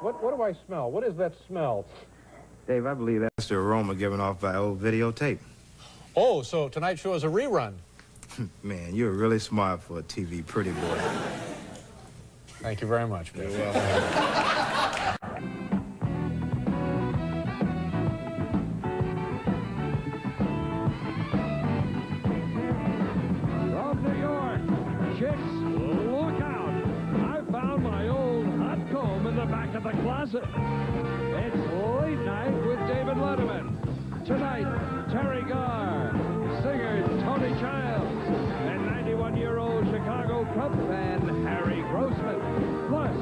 What do I smell? What is that smell? Dave, I believe that's the aroma given off by old videotape. Oh, so tonight's show is a rerun. Man, you're really smart for a TV pretty boy. Thank you very much, Bill. You're welcome. From New York, chicks, look out. I found my old hot comb in the back of the closet. It's Late Night with David Letterman. Tonight, Terry Garr, singer Tony Childs, and 91-year-old Chicago Cub fan Harry Grossman. Plus,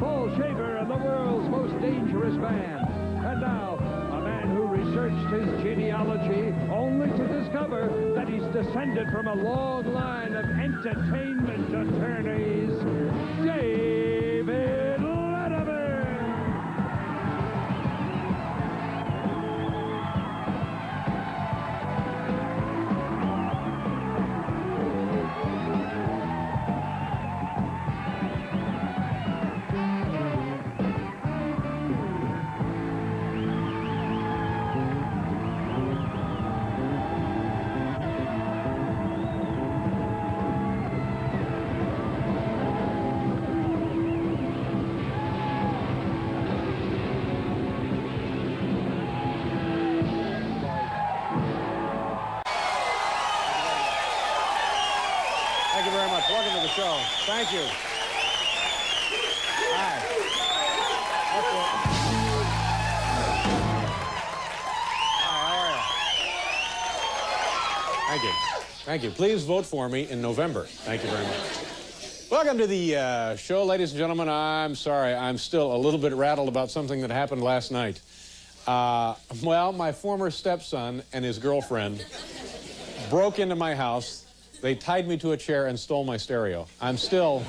Paul Shaver and the world's most dangerous man. And now, a man who researched his genealogy only to discover that he's descended from a long line of entertainment attorneys, David Letterman. Thank you very much. Welcome to the show. Thank you. Hi. Hi, how are you? Thank you. Thank you. Please vote for me in November. Thank you very much. Welcome to the show, ladies and gentlemen. I'm sorry, I'm still a little bit rattled about something that happened last night. Well, my former stepson and his girlfriend broke into my house. They tied me to a chair and stole my stereo. I'm still...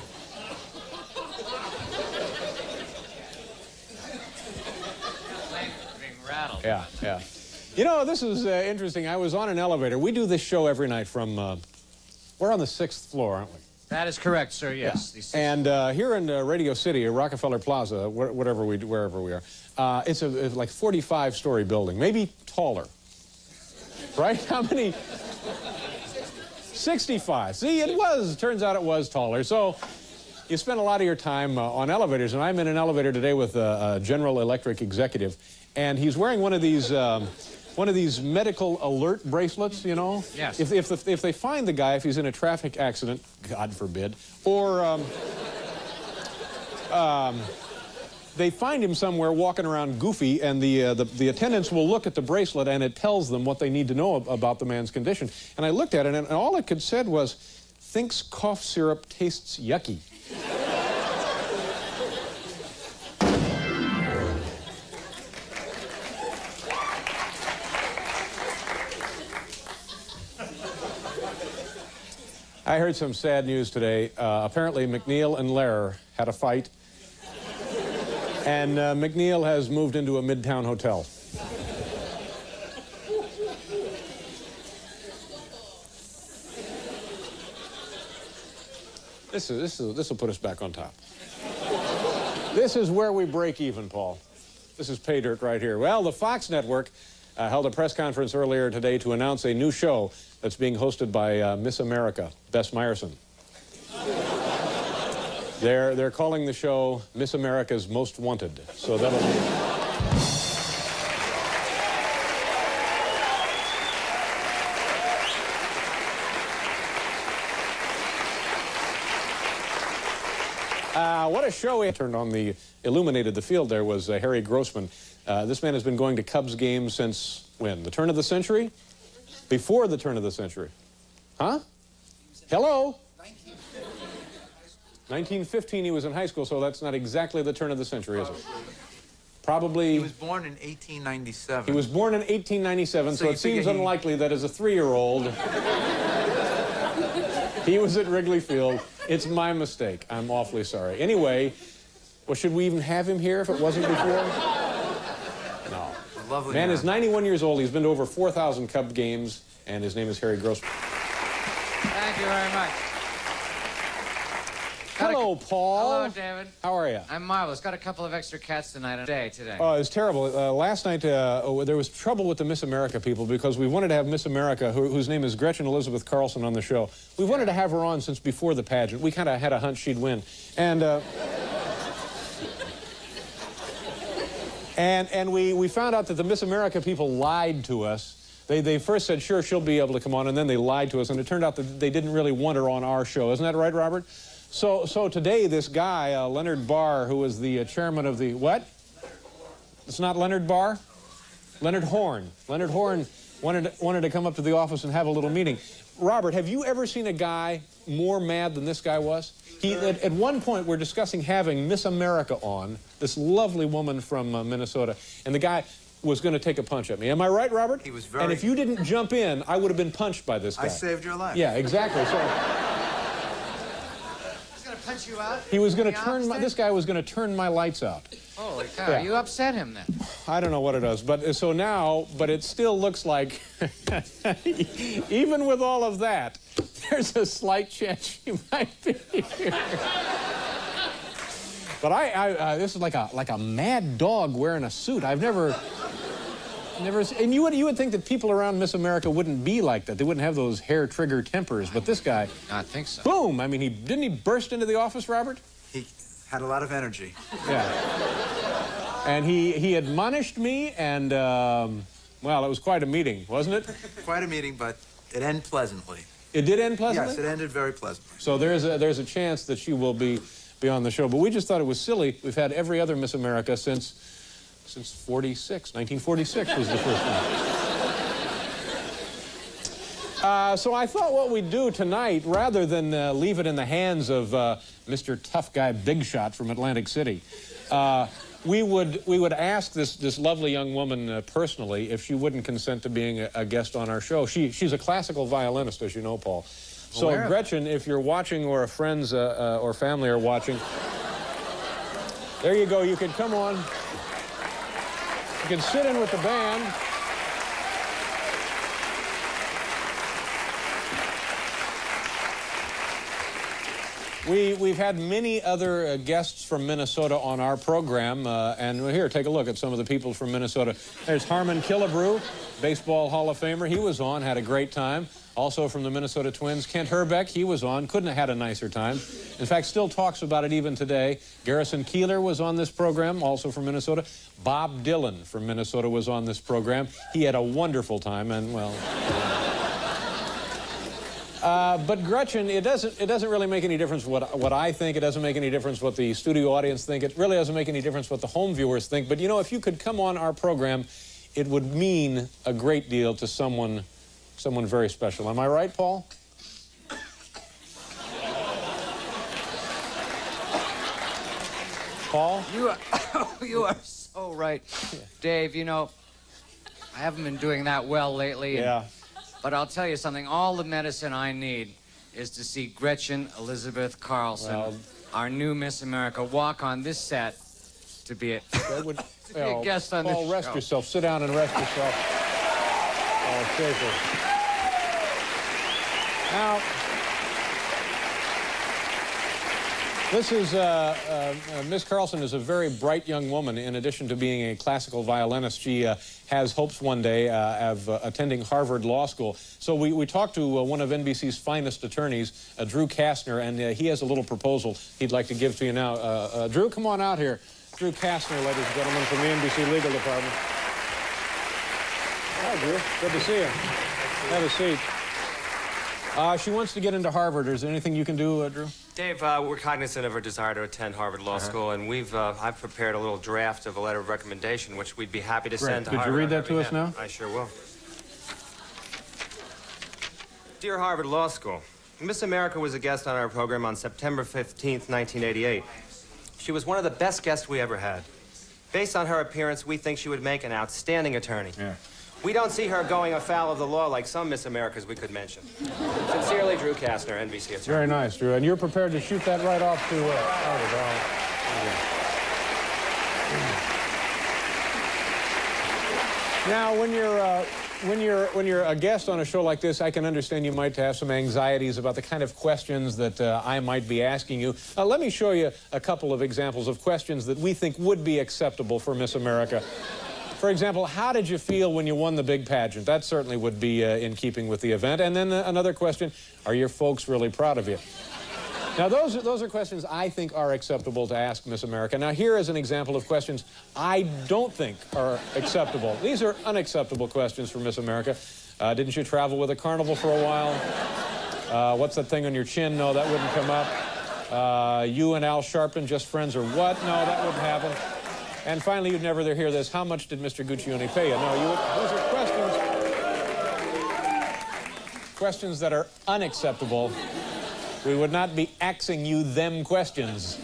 Being rattled. Yeah, yeah. You know, this is interesting. I was on an elevator. We do this show every night from... we're on the 6th floor, aren't we? That is correct, sir, yes. Yeah. And here in Radio City, Rockefeller Plaza, wherever we are, it's a like 45-story building, maybe taller. Right? How many... 65. See, turns out it was taller. So you spend a lot of your time on elevators, and I'm in an elevator today with a General Electric executive, and he's wearing one of these medical alert bracelets, you know? Yes. If they find the guy, if he's in a traffic accident, God forbid, or they find him somewhere walking around goofy, and the attendants will look at the bracelet, and it tells them what they need to know about the man's condition. And I looked at it, and all it could said was, thinks cough syrup tastes yucky. I heard some sad news today. Apparently, McNeil and Lehrer had a fight. And McNeil has moved into a Midtown hotel. This will put us back on top. This is where we break even, Paul. This is pay dirt right here. Well, the Fox network held a press conference earlier today to announce a new show that's being hosted by Miss America, Bess Meyerson. They're calling the show Miss America's Most Wanted. So that'll be... What a show. He turned on the, illuminated the field there was Harry Grossman. This man has been going to Cubs games since when? The turn of the century? Before the turn of the century. Huh? Hello? 1915 he was in high school, so that's not exactly the turn of the century, is it? Probably... He was born in 1897. He was born in 1897, so it seems unlikely that as a 3-year-old he was at Wrigley Field. It's my mistake. I'm awfully sorry. Anyway, well, should we even have him here if it wasn't before? No. Lovely man is 91 years old. He's been to over 4,000 Cub games, and his name is Harry Grossman. Thank you very much. Hello, Hello, Paul. Hello, David. How are you? I'm marvelous. Got a couple of extra cats tonight and today. Oh, it was terrible. Last night, there was trouble with the Miss America people because we wanted to have Miss America, whose name is Gretchen Elizabeth Carlson, on the show. We wanted to have her on since before the pageant. We kind of had a hunch she'd win. And we found out that the Miss America people lied to us. They first said, sure, she'll be able to come on, and then they lied to us, and it turned out that they didn't really want her on our show. Isn't that right, Robert? So today, this guy, Leonard Barr, who was the chairman of the, what? It's not Leonard Barr? Leonard Horn. Leonard Horn wanted to come up to the office and have a little meeting. Robert, have you ever seen a guy more mad than this guy was? At one point, we're discussing having Miss America on, this lovely woman from Minnesota, and the guy was going to take a punch at me. Am I right, Robert? He was very... And if you didn't jump in, I would have been punched by this guy. I saved your life. Yeah, exactly. So He's going to punch you out? he was going to turn this guy was going to turn my lights out. Holy cow, Yeah. you upset him then. I don't know what it does, but so now, but it still looks like, even with all of that, there's a slight chance she might be here. But this is like a mad dog wearing a suit. I've never, and you would think that people around Miss America wouldn't be like that. They wouldn't have those hair trigger tempers. But this guy, I think so. boom! I mean, didn't he burst into the office, Robert? He had a lot of energy. Yeah. And he admonished me, and well, it was quite a meeting, wasn't it? Quite a meeting, but it ended pleasantly. It did end pleasantly? Yes, it ended very pleasantly. So there's a chance that she will be on the show. But we just thought it was silly. We've had every other Miss America since 46. 1946 was the first one. So I thought what we'd do tonight, rather than leave it in the hands of Mr. Tough Guy Big Shot from Atlantic City, we would ask this lovely young woman personally if she wouldn't consent to being a guest on our show. She's a classical violinist, as you know, Paul. So Gretchen, if you're watching, or friends or family are watching, there you go. You could come on. You can sit in with the band. We've had many other guests from Minnesota on our program, and here, take a look at some of the people from Minnesota. There's Harmon Killebrew, Baseball Hall of Famer. He was on, had a great time. Also from the Minnesota Twins, Kent Herbeck, he was on, couldn't have had a nicer time. In fact, still talks about it even today. Garrison Keillor was on this program, also from Minnesota. Bob Dylan from Minnesota was on this program. He had a wonderful time, and, well... but Gretchen, it doesn't really make any difference what I think. It doesn't make any difference what the studio audience think. It really doesn't make any difference what the home viewers think. But, you know, if you could come on our program, it would mean a great deal to someone very special. Am I right, Paul? Paul? You are so right. Dave, you know, I haven't been doing that well lately. Yeah. But I'll tell you something, all the medicine I need is to see Gretchen Elizabeth Carlson, our new Miss America, walk on this set to be a guest on this show. Paul, rest yourself. Sit down and rest yourself. Oh, Schaefer. Now, this is, Miss Carlson is a very bright young woman. In addition to being a classical violinist, she has hopes one day of attending Harvard Law School. So we talked to one of NBC's finest attorneys, Drew Kastner, and he has a little proposal he'd like to give to you now. Drew, come on out here. Drew Kastner, ladies and gentlemen, from the NBC Legal Department. Hi, Drew. Good to see you. Have a seat. She wants to get into Harvard. Is there anything you can do, Drew? Dave, we're cognizant of her desire to attend Harvard Law School, and I've prepared a little draft of a letter of recommendation, which we'd be happy to send to Harvard. Could you read that to us now? I sure will. Dear Harvard Law School, Miss America was a guest on our program on September 15th, 1988. She was one of the best guests we ever had. Based on her appearance, we think she would make an outstanding attorney. Yeah. We don't see her going afoul of the law like some Miss Americas we could mention. Sincerely, Drew Kastner, NBC attorney. Very nice, Drew. And you're prepared to shoot that right off to Harvard. Now, when you're a guest on a show like this, I can understand you might have some anxieties about the kind of questions that I might be asking you. Let me show you a couple of examples of questions that we think would be acceptable for Miss America. For example, how did you feel when you won the big pageant? That certainly would be in keeping with the event. And then another question, are your folks really proud of you? Now, those are questions I think are acceptable to ask Miss America. Now, here is an example of questions I don't think are acceptable. These are unacceptable questions for Miss America. Didn't you travel with a carnival for a while? What's that thing on your chin? No, that wouldn't come up. You and Al Sharpton, just friends or what? No, that wouldn't happen. And finally, you'd never hear this. How much did Mr. Guccione pay you? No, those are questions that are unacceptable. We would not be axing you them questions.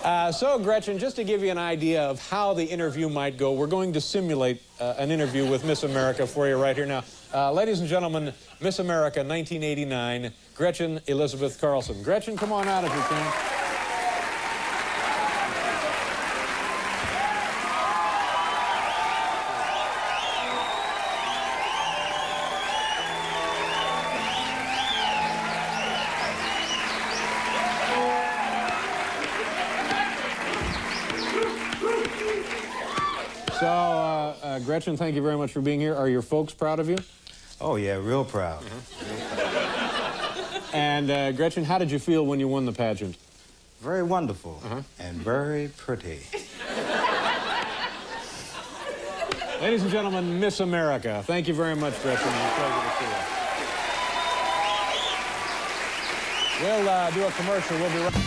So, Gretchen, just to give you an idea of how the interview might go, we're going to simulate an interview with Miss America for you right here now. Ladies and gentlemen, Miss America 1989, Gretchen Elizabeth Carlson. Gretchen, come on out if you can. So, Gretchen, thank you very much for being here. Are your folks proud of you? Oh, yeah, real proud. And, Gretchen, how did you feel when you won the pageant? Very wonderful and very pretty. Ladies and gentlemen, Miss America. Thank you very much, Gretchen. It's a pleasure to see you. We'll do a commercial. We'll be right back.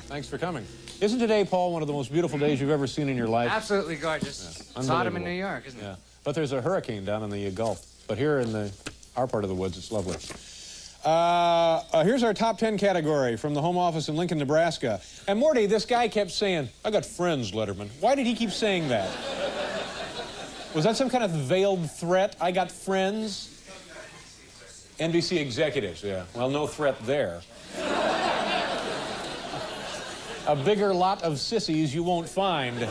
Thanks for coming. Isn't today, Paul, one of the most beautiful days you've ever seen in your life? Absolutely gorgeous. Yeah. It's autumn in New York, isn't it? Yeah. But there's a hurricane down in the Gulf. But here in our part of the woods, it's lovely. Here's our top 10 category from the home office in Lincoln, Nebraska. And Morty, this guy kept saying, I got friends, Letterman. Why did he keep saying that? Was that some kind of veiled threat? I got friends? NBC executives, yeah. Well, no threat there. A bigger lot of sissies you won't find.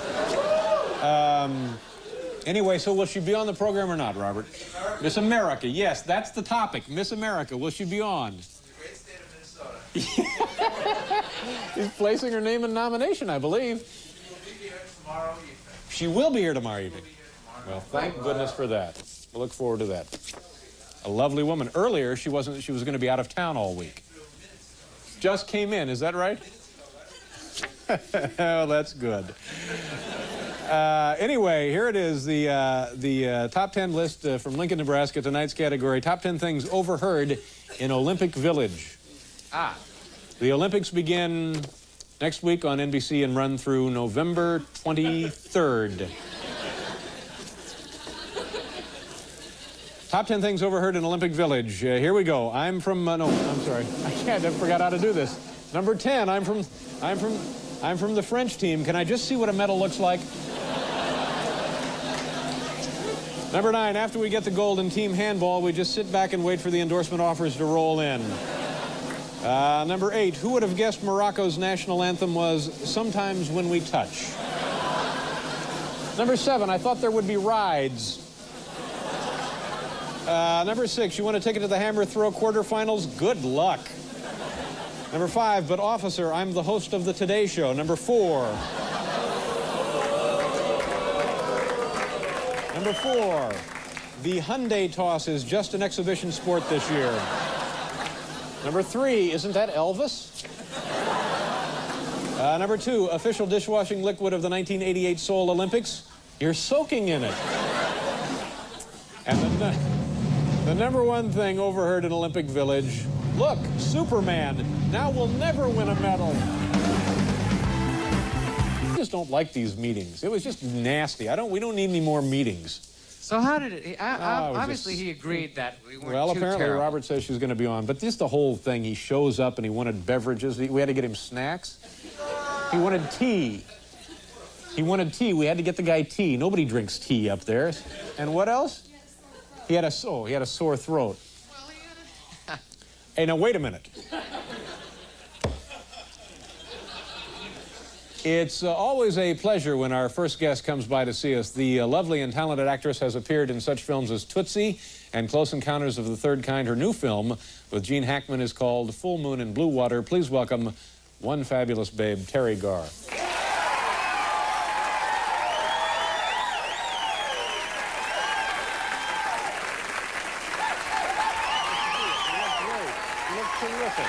Anyway, so will she be on the program or not, Robert? Miss America, yes, that's the topic. Miss America, will she be on? The great state of Minnesota. She's placing her name in nomination, I believe. She will be here tomorrow evening. She will be here tomorrow evening. Well, thank goodness for that. We'll look forward to that. A lovely woman. Earlier, she was going to be out of town all week. Just came in, is that right? Oh, that's good. Anyway, here it is, the top 10 list from Lincoln, Nebraska, tonight's category, top 10 things overheard in Olympic Village. The Olympics begin next week on NBC and run through November 23rd. Top 10 things overheard in Olympic Village. Here we go. I'm from, no, I'm sorry. I forgot how to do this. Number 10, I'm from the French team. Can I just see what a medal looks like? Number 9, after we get the gold in team handball, we just sit back and wait for the endorsement offers to roll in. Number 8, who would have guessed Morocco's national anthem was Sometimes When We Touch? Number 7, I thought there would be rides. Number 6, you want a ticket to the hammer throw quarterfinals? Good luck. Number 5, but officer, I'm the host of the Today Show. Number 4. Number 4, the Hyundai toss is just an exhibition sport this year. Number 3, isn't that Elvis? Number 2, official dishwashing liquid of the 1988 Seoul Olympics. You're soaking in it. And the number 1 thing overheard in Olympic Village, look, Superman, now we'll never win a medal. I just don't like these meetings. It was just nasty. We don't need any more meetings. So how did it, obviously he agreed that we weren't Well, too apparently terrible. Robert says she's going to be on, but just the whole thing, he shows up and he wanted beverages. We had to get him snacks. He wanted tea. He wanted tea. We had to get the guy tea. Nobody drinks tea up there. And what else? He had a sore throat. Hey, now wait a minute. It's always a pleasure when our first guest comes by to see us. The lovely and talented actress has appeared in such films as Tootsie and Close Encounters of the Third Kind. Her new film with Gene Hackman is called Full Moon in Blue Water. Please welcome one fabulous babe, Terry Garr. You look terrific.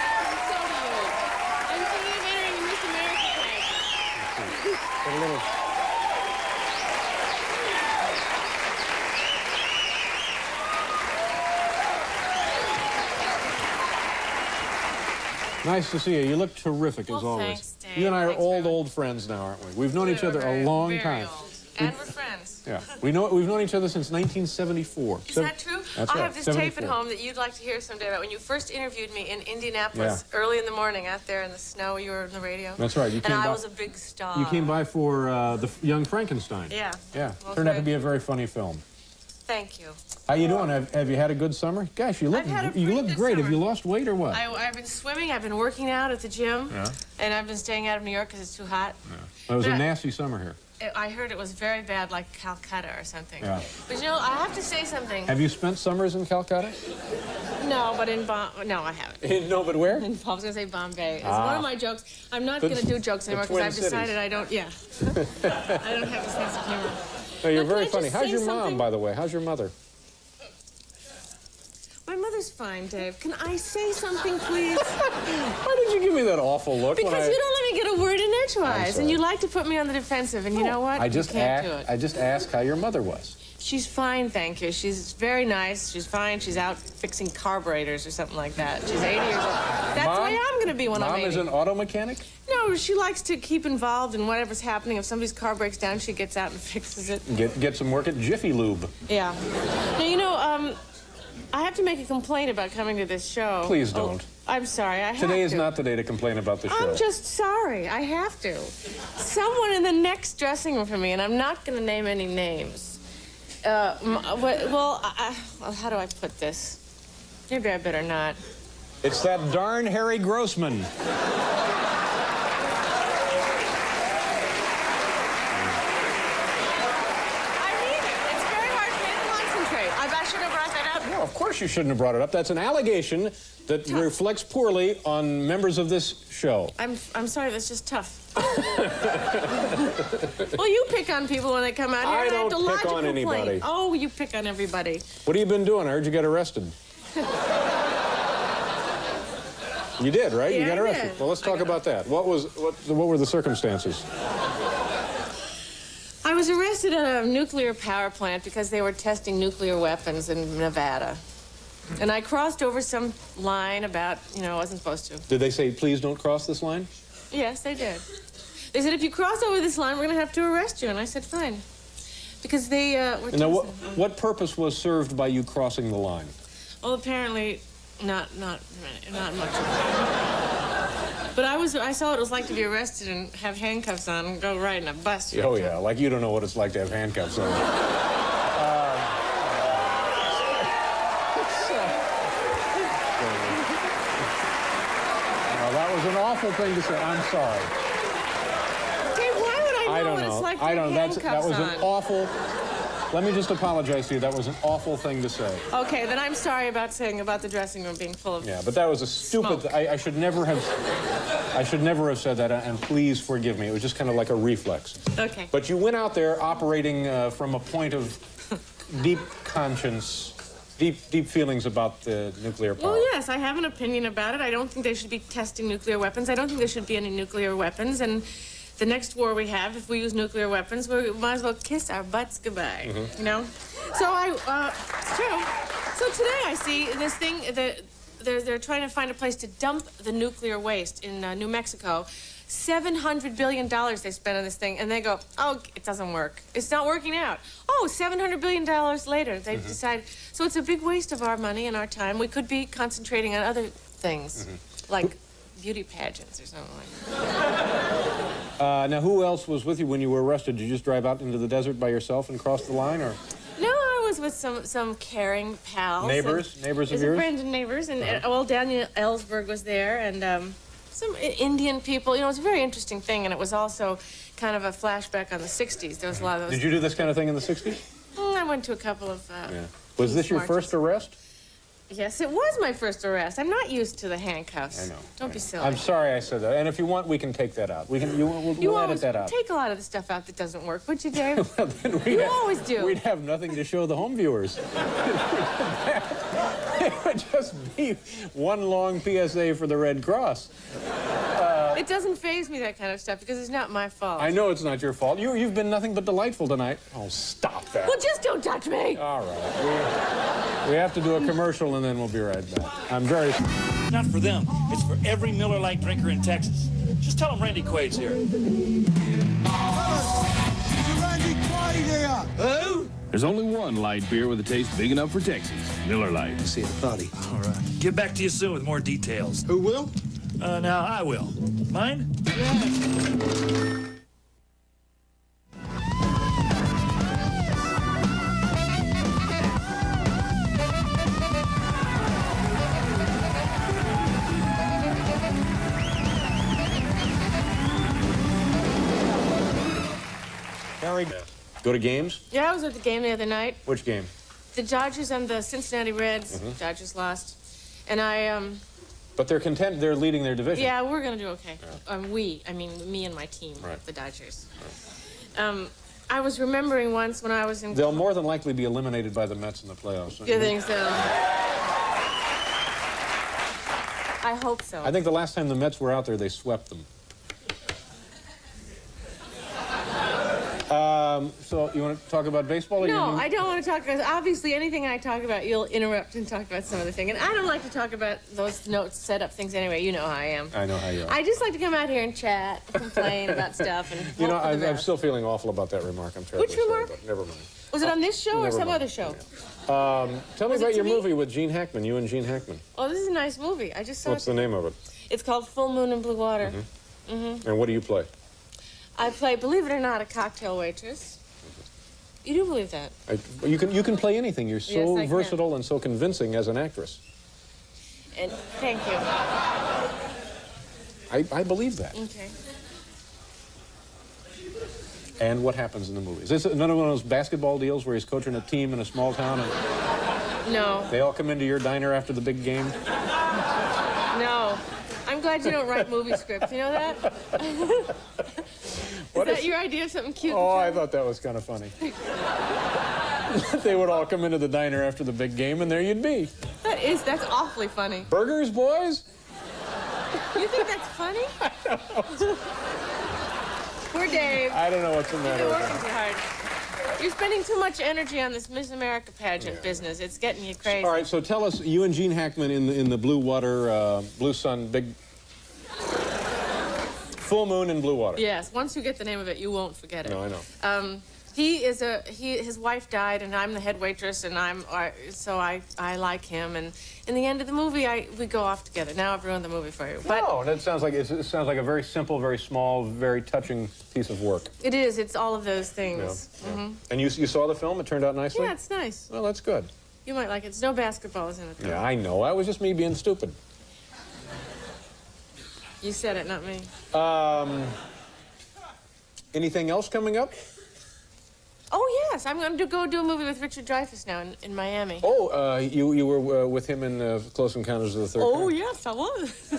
I'm thinking of entering the Miss America pageant. A little... Nice to see you. You look terrific as always. Thanks, Dave. You and I are Thanks, old friends now, aren't we? We've known each other a long time. Old. And we're friends. Yeah, we've known each other since 1974. Is that true? That's I right, have this tape 74. at home that you'd like to hear someday about when you first interviewed me in Indianapolis early in the morning out there in the snow. You were on the radio. That's right. You came and by, I was a big star. You came by for the Young Frankenstein. Yeah. Yeah. Well, Turned out to be a very funny film. Thank you. How you doing? Have you had a good summer? Gosh, you look I've had a you pretty look good great. summer. Have you lost weight or what? I've been swimming. I've been working out at the gym. Yeah. And I've been staying out of New York because it's too hot. It was a But nasty summer here. I heard it was very bad, like Calcutta or something. Yeah. But you know, I have to say something. Have you spent summers in Calcutta? No, but in no, I haven't. No, but where? I was going to say Bombay. It's one of my jokes. I'm not going to do jokes anymore because Twin I've decided Cities. I don't. Yeah. I don't have a sense of humor. No, you're Look, very can I funny. just How's say your mom, something? by the way? How's your mother? My mother's fine, Dave. Can I say something, please? Why did you give me that awful look? Because when you don't let me get a word in edgewise, sorry. and you like to put me on the defensive. And you know what? I just you can't do it. I just asked how your mother was. She's fine, thank you. She's very nice. She's fine. She's out fixing carburetors or something like that. She's 80 years old. That's Mom, the way I'm going to be when I'm Mom 80. is an auto mechanic? No, she likes to keep involved in whatever's happening. If somebody's car breaks down, she gets out and fixes it. Get some work at Jiffy Lube. Yeah. Now, you know, I have to make a complaint about coming to this show. Please don't. I'm sorry, I have to. Today is not the day to complain about the show. I'm just sorry. I have to. Someone in the next dressing room for me, and I'm not going to name any names. Well, how do I put this? Maybe I better not. It's that darn Harry Grossman. It's very hard for me to concentrate. I should have brought that up. No, of course you shouldn't have brought it up. That's an allegation that reflects poorly on members of this show. I'm sorry, that's just tough. Well, you pick on people when they come out here. I and don't have to pick lodge a on complaint. anybody. Oh, you pick on everybody. What have you been doing? I heard you got arrested. You did, right? Yeah, you got I arrested. did. Well, let's talk about that. What were the circumstances? I was arrested at a nuclear power plant because they were testing nuclear weapons in Nevada. And I crossed over some line about, I wasn't supposed to. Did they say, please don't cross this line? Yes, they did. They said, if you cross over this line, we're going to have to arrest you. And I said, fine. Because they were And now, testing. what purpose was served by you crossing the line? Well, apparently, not much. But I saw what it was like to be arrested and have handcuffs on and go right in a bus. Oh, yeah, like you don't know what it's like to have handcuffs on. That was an awful thing to say. I'm sorry. Dave, why would I know I don't what know. it's like to I have don't. That handcuffs was on? an awful. Let me just apologize to you. That was an awful thing to say. Okay, then I'm sorry about saying about the dressing room being full of. Yeah, but that was a stupid. Smoke. I should never have. I should never have said that. And please forgive me. It was just kind of like a reflex. Okay. But you went out there operating from a point of deep conscience. Deep feelings about the nuclear power. Well, yes, I have an opinion about it. I don't think they should be testing nuclear weapons. I don't think there should be any nuclear weapons. And the next war we have, if we use nuclear weapons, we might as well kiss our butts goodbye. You know? So it's true. So today I see this thing that they're trying to find a place to dump the nuclear waste in New Mexico. $700 billion they spent on this thing, and they go, oh, it doesn't work. It's not working out. Oh, $700 billion later, they decide. So it's a big waste of our money and our time. We could be concentrating on other things, like beauty pageants or something like that. Now, who else was with you when you were arrested? Did you just drive out into the desert by yourself and cross the line, or? No, I was with some caring pals. Neighbors of There's yours? Friends and neighbors, and well, Daniel Ellsberg was there, and so some Indian people. You know, it was a very interesting thing, and it was also kind of a flashback on the 60s. There was a lot of those. Did you do this kind of thing in the 60s? I went to a couple of Was this your first arrest? Yes, it was my first arrest. I'm not used to the handcuffs. I know. Don't be silly. I'm sorry I said that. And if you want, we can take that out. We'll edit that out. Take a lot of the stuff out that doesn't work, would you, Dave? Well, then you always do. We'd have nothing to show the home viewers. It would just be one long PSA for the Red Cross. It doesn't faze me, that kind of stuff, because it's not my fault. I know it's not your fault. You've been nothing but delightful tonight. Oh, stop that. Well, just don't touch me. All right. We have to do a commercial, and then we'll be right back. I'm very... Not for them. It's for every Miller Lite drinker in Texas. Just tell them Randy Quaid's here. Randy Quaid here. Who? There's only one light beer with a taste big enough for Texas. Miller Lite. See you at the party. All right. Get back to you soon with more details. Who will? Now, I will. Mind? Harry, go to games? Yeah, I was at the game the other night. Which game? The Dodgers and the Cincinnati Reds. Dodgers lost. And But they're content. They're leading their division. Yeah, we're going to do okay. Yeah. Me and my team, right. The Dodgers. Right. I was remembering once when I was in... They'll more than likely be eliminated by the Mets in the playoffs. You think so? I hope so. I think the last time the Mets were out there, they swept them. So you want to talk about baseball? Or no, I don't want to talk about... Obviously, anything I talk about, you'll interrupt and talk about some other thing. And I don't like to talk about those notes, set up things anyway. You know how I am. I know how you are. I just like to come out here and chat, complain about stuff, and you know, I'm still feeling awful about that remark. I'm terribly Which remark? sorry, but never mind. Was it on this show or some other show? Yeah. Tell me about your movie with Gene Hackman, you and Gene Hackman. Oh, this is a nice movie. I just saw What's the name of it? It's called Full Moon and Blue Water. And what do you play? I play, believe it or not, a cocktail waitress. You do believe that? You can play anything. You're so Yes, versatile and so convincing as an actress. And thank you. I believe that. Okay. And what happens in the movie? Is this another one of those basketball deals where he's coaching a team in a small town and No. they all come into your diner after the big game? No. I'm glad you don't write movie scripts. You know that? Is that your idea of something cute? Oh, I thought that was kind of funny. They would all come into the diner after the big game, and there you'd be. That's awfully funny. Burgers, boys? You think that's funny? Poor Dave. I don't know what's the matter You're with working him. too hard. You're spending too much energy on this Miss America pageant business. It's getting you crazy. All right, so tell us, you and Gene Hackman in the Blue Water, Blue Sun, big... Full Moon and Blue Water. Yes, once you get the name of it, you won't forget it. No, I know. His wife died, and I'm the head waitress, and so I like him. And in the end of the movie, we go off together. Now I've ruined the movie for you. But no, that sounds like it sounds like a very simple, very small, very touching piece of work. it is. It's all of those things. Yeah. And you saw the film? It turned out nicely? Yeah, it's nice. Well, that's good. You might like it. There's no basketballs in it, though. Yeah, I know. That was just me being stupid. You said it, not me. Anything else coming up? Oh, yes. I'm going to go do a movie with Richard Dreyfuss now in Miami. Oh, you were with him in Close Encounters of the Third Kind? Oh, yes, I was.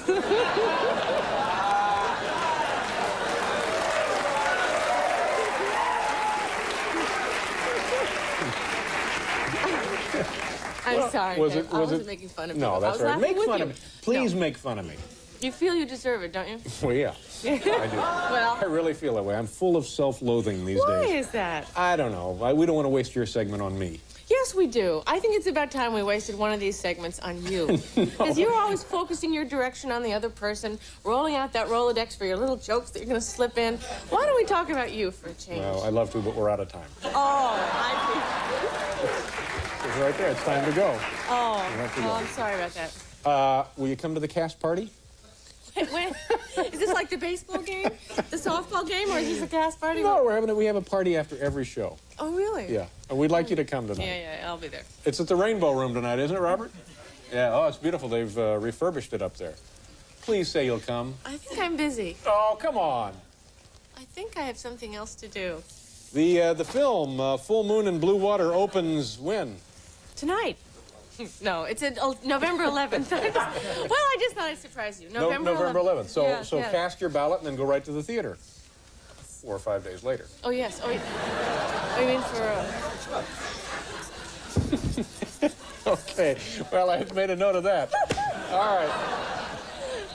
I'm sorry, Dave. I wasn't making fun of you. No, that's right. Make fun of me. Please make fun of me. You feel you deserve it, don't you? Well, yeah. I do. Well, I really feel that way. I'm full of self-loathing these why days. is that? I don't know. We don't want to waste your segment on me. Yes, we do. I think it's about time we wasted one of these segments on you. Because you're always focusing your direction on the other person, rolling out that Rolodex for your little jokes that you're going to slip in. Why don't we talk about you for a change? Well, I'd love to, but we're out of time. Oh, It's right there. It's time to go. I'm sorry about that. Will you come to the cast party? When? Is this like the baseball game? The softball game? Or is this a cast party? No, we have a party after every show. Oh, really? Yeah. And we'd like you to come tonight. Yeah, I'll be there. It's at the Rainbow Room tonight, isn't it, Robert? Yeah. Oh, it's beautiful. They've refurbished it up there. Please say you'll come. I think I'm busy. Oh, come on. I think I have something else to do. The film, Full Moon and Blue Water, opens when? Tonight. No, it's November 11th. Well, I just thought I'd surprise you. November 11th. So, Yeah, so yeah. cast your ballot and then go right to the theater. 4 or 5 days later. Oh, yes. Oh, you mean for... Okay. Well, I made a note of that. All right.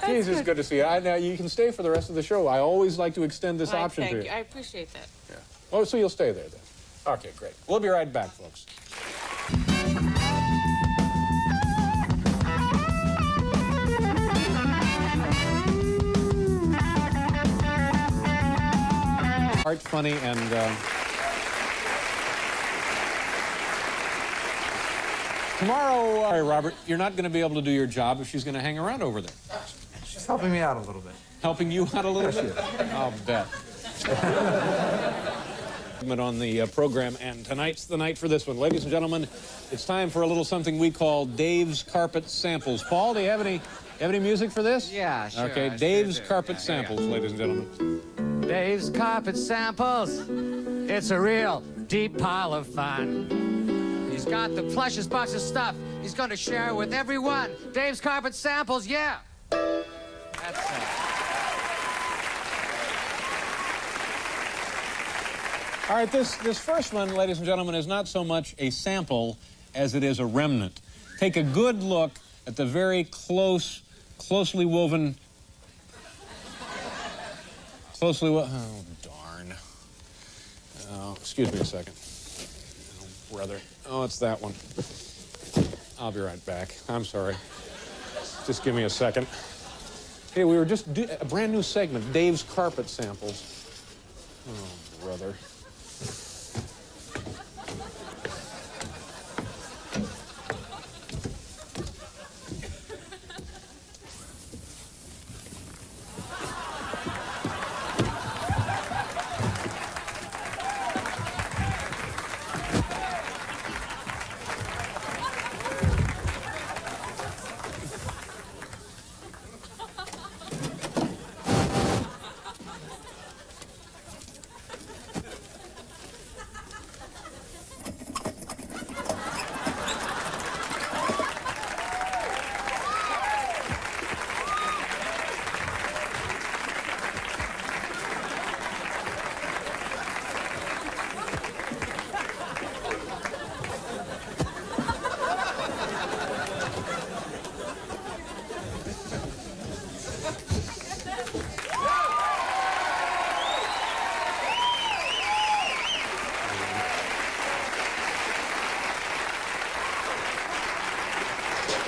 Jesus, good to see you. Now, you can stay for the rest of the show. I always like to extend this option to you. Thank you. I appreciate that. Yeah. Oh, so you'll stay there then. Okay, great. We'll be right back, folks. Art, funny, and tomorrow, all right, Robert, you're not going to be able to do your job if she's going to hang around over there. She's helping me out a little bit. Helping you out a little bit? I'll bet. On the program, and tonight's the night for this one. Ladies and gentlemen, it's time for a little something we call Dave's Carpet Samples. Paul, do you have any music for this? Yeah, sure. Okay, Dave's Carpet Samples, ladies and gentlemen. Dave's Carpet Samples. It's a real deep pile of fun. He's got the plushest box of stuff. He's going to share it with everyone. Dave's Carpet Samples, yeah. That's it. All right, this first one, ladies and gentlemen, is not so much a sample as it is a remnant. Take a good look at the very closely woven... Oh, darn. Oh, excuse me a second. Oh, brother. Oh, it's that one. I'll be right back. I'm sorry. Just give me a second. Hey, we were just a brand new segment, Dave's Carpet Samples. Oh, brother.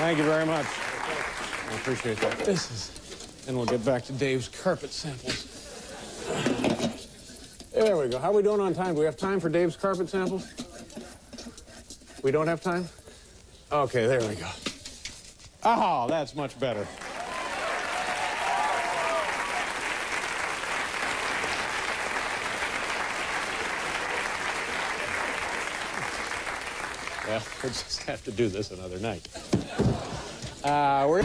Thank you very much. I appreciate that. And we'll get back to Dave's Carpet Samples. There we go. How are we doing on time? Do we have time for Dave's Carpet Samples? We don't have time? Okay, there we go. Oh, that's much better. Well, we'll just have to do this another night. We're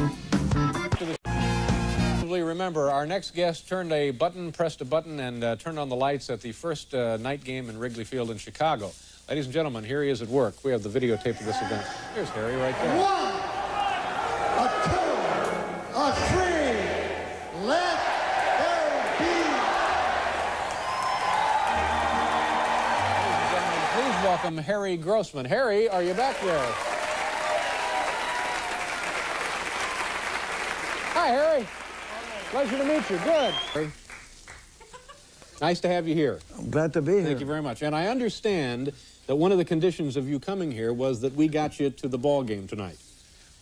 remember, our next guest pressed a button, and turned on the lights at the first night game in Wrigley Field in Chicago. Ladies and gentlemen, here he is at work. We have the videotape of this event. Here's Harry right there. 1, a 2, a 3. Let there be. Ladies and gentlemen, please welcome Harry Grossman. Harry, are you back there? Hi, Harry. Pleasure to meet you. Good. Nice to have you here. I'm glad to be here. Thank you very much. And I understand that one of the conditions of you coming here was that we got you to the ball game tonight.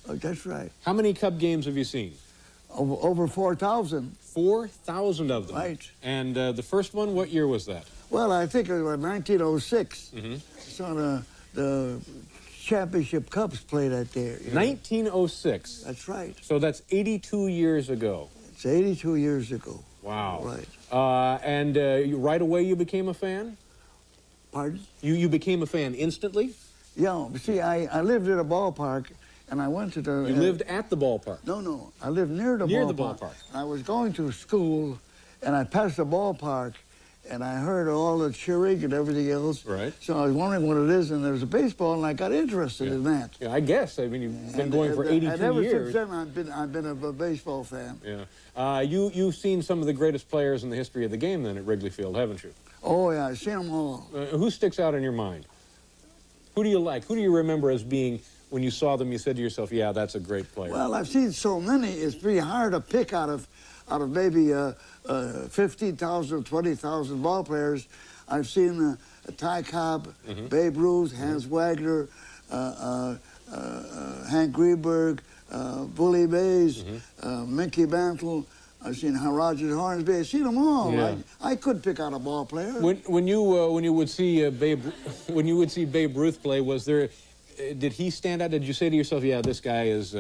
Oh, that's right. How many Cub games have you seen? Over 4,000. 4,000 of them. Right. And the first one, what year was that? Well, I think it was 1906. Mm-hmm. So the championship Cubs played out there. 1906. That's right. So that's 82 years ago. It's 82 years ago. Wow. Right. And right away you became a fan? Pardon? You became a fan instantly? Yeah. See, I lived at a ballpark and I went to the... You lived at the ballpark? No. I lived near the ballpark. Near the ballpark. I was going to school, and I passed the ballpark, and I heard all the cheering and everything else. Right. So I was wondering what it is, and there was a baseball, and I got interested in that. Yeah, I guess. I mean, you've been going for 82 and ever years. since then, I've been a baseball fan. Yeah. You've seen some of the greatest players in the history of the game then at Wrigley Field, haven't you? Oh, yeah, I've seen them all. Who sticks out in your mind? Who do you like? Who do you remember as being, when you saw them, you said to yourself, yeah, that's a great player? Well, I've seen so many, it's pretty hard to pick out of maybe 15,000 or 20,000 ball players. I've seen Ty Cobb, Babe Ruth, Hans Wagner, Hank Greenberg, Bully Mays, Mickey Mantle. I've seen Roger Hornsby. I've seen them all. Yeah. I could pick out a ball player. When you would see Babe Ruth play, was there? Did he stand out? Did you say to yourself, "Yeah, this guy is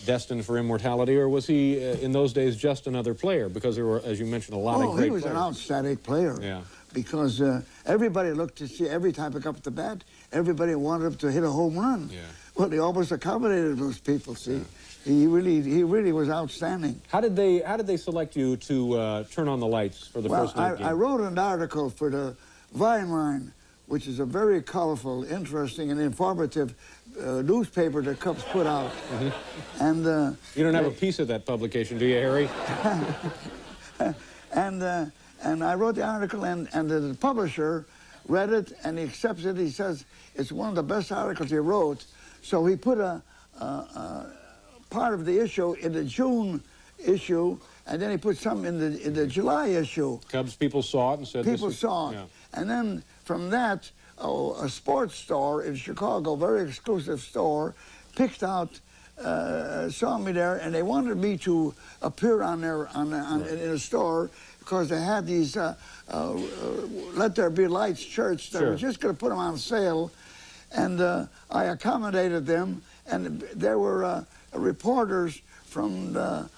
destined for immortality," or was he in those days just another player? Because there were, as you mentioned, a lot of great players. He was an outstanding player. Yeah. Because everybody looked to see every time he got up the bat, everybody wanted him to hit a home run. Yeah. Well, he almost accommodated those people. See. Yeah. He really was outstanding. How did they select you to turn on the lights for the first night game? I wrote an article for the Vine Line, which is a very colorful, interesting, and informative newspaper that Cubs put out. And you don't have a piece of that publication, do you, Harry? and I wrote the article, and the publisher read it, and he accepts it. He says it's one of the best articles he wrote. So he put a part of the issue in the June issue, and then he put some in the July issue. Cubs people saw it and said people saw it. Yeah. And then from that, a sports store in Chicago, very exclusive store, picked out, saw me there, and they wanted me to appear in a store because they had these Let There Be Lights shirts that were just going to put them on sale, and I accommodated them, and there were reporters from the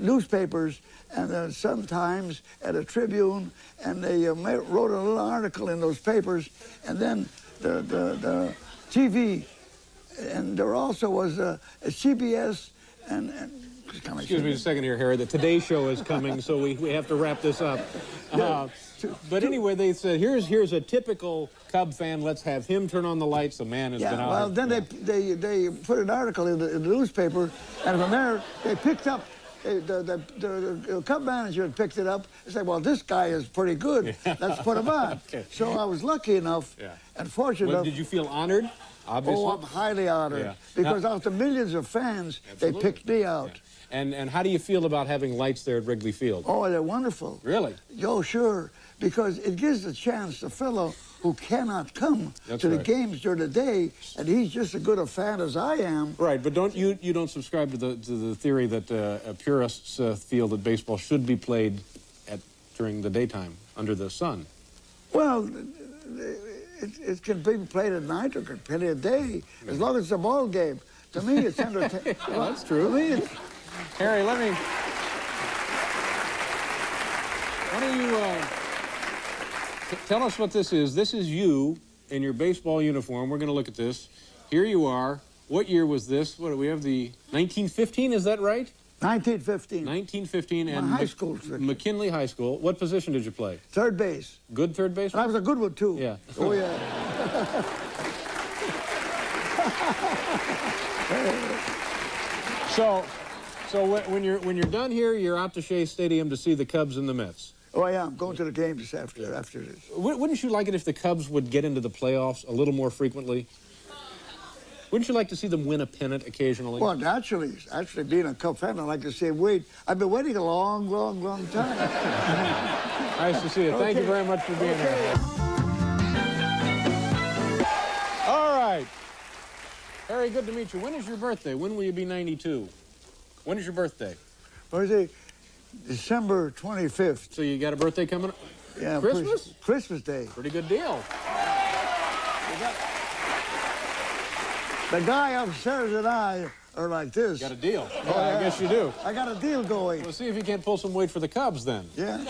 newspapers and the Sun-Times and the Tribune, and they wrote a little article in those papers, and then the TV, and there also was a CBS and excuse me a second here, Harry. The Today Show is coming, so we have to wrap this up. But anyway, they said, here's a typical Cub fan. Let's have him turn on the lights. The man has been out. Well, then they put an article in the newspaper, and from there they picked up. The Cub manager had picked it up and said, "Well, this guy is pretty good. Let's put him on." Okay. So I was lucky enough and fortunate enough. Did you feel honored? Obviously. Oh, I'm highly honored because out of the millions of fans, they picked me out. And how do you feel about having lights there at Wrigley Field? Oh, they're wonderful. Really? Oh, sure. Because it gives a chance to a fellow who cannot come to the games during the day, and he's just as good a fan as I am. Right, but you don't subscribe to the theory that purists feel that baseball should be played during the daytime under the sun. Well, it can be played at night or can be played at day, as long as it's a ball game. To me, it's entertaining. Well, that's true. To me, it's... Harry, why don't you tell us what this is. This is you in your baseball uniform. We're going to look at this. Here you are. What year was this? What do we have? The 1915, is that right? 1915. 1915. And high school. McKinley High School. What position did you play? Third base. Good third base? And I was a good one, too. Yeah. Oh, yeah. So when you're done here, you're out to Shea Stadium to see the Cubs and the Mets. Oh, yeah, I'm going to the games after this. Wouldn't you like it if the Cubs would get into the playoffs a little more frequently? Wouldn't you like to see them win a pennant occasionally? Well, actually being a Cub fan, I'd like to say I've been waiting a long, long, long time. Nice to see you. Thank you very much for being here. All right. Harry, good to meet you. When is your birthday? When will you be 92? When is your birthday? Birthday, December 25th. So you got a birthday coming up? Yeah. Christmas? Christmas Day. Pretty good deal. The guy upstairs and I are like this. Got a deal. Oh, yeah. I guess you do. I got a deal going. We'll see if you can't pull some weight for the Cubs then. Yeah.